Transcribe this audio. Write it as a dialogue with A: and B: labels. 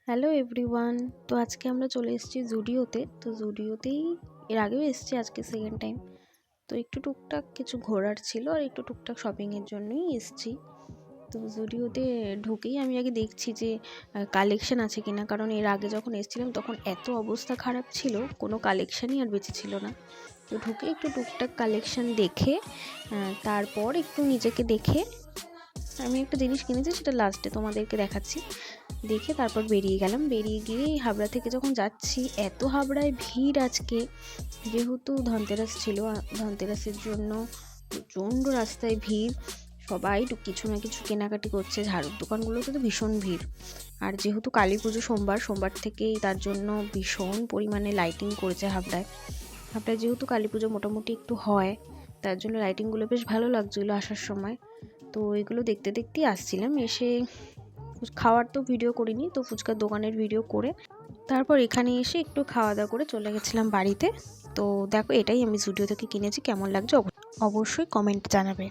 A: Hello everyone. তো আজকে আমরা চলে এসেছি জুডিওতে। তো জুডিওতেই এর আগেও এসেছি, আজকে সেকেন্ড টাইম। তো একটু টুকটাক কিছু ঘোরার ছিল আর একটু টুকটাক শপিংয়ের জন্যই এসেছি। তো জুডিওতে ঢুকেই আমি আগে দেখছি যে কালেকশন আছে কিনা, কারণ এর আগে যখন এসেছিলাম তখন এত অবস্থা খারাপ ছিল, কোনো কালেকশানই আর বেঁচে ছিল না। তো ঢুকে একটু টুকটাক কালেকশন দেখে তারপর একটু নিজেকে দেখে আমি একটা জিনিস কিনেছি, সেটা লাস্টে তোমাদেরকে দেখাচ্ছি। দেখে তারপর বেরিয়ে গেলাম। বেরিয়ে গিয়েই হাবড়া থেকে যখন যাচ্ছি, এত হাবড়ায় ভিড় আজকে, যেহেতু ধনতেরাস ছিল, ধনতেরাসের জন্য প্রচণ্ড রাস্তায় ভিড়। সবাই কিছু না কিছু কেনাকাটি করছে, ঝাড়ুর দোকানগুলোতে তো ভীষণ ভিড়। আর যেহেতু কালী পুজো সোমবার থেকেই, তার জন্য ভীষণ পরিমাণে লাইটিং করেছে হাবড়ায়। হাবড়ায় যেহেতু কালী পুজো মোটামুটি একটু হয়, তার জন্য লাইটিংগুলো বেশ ভালো লাগছিলো আসার সময়। তো এগুলো দেখতে দেখতেই আসছিলাম। এসে খাওয়ার তো ভিডিও করিনি, তো ফুচকার দোকানের ভিডিও করে তারপর এখানে এসে একটু খাওয়া দাওয়া করে চলে গেছিলাম বাড়িতে। তো দেখো, এটাই আমি জুডিও থেকে কিনেছি। কেমন লাগছে অবশ্যই কমেন্ট জানাবে।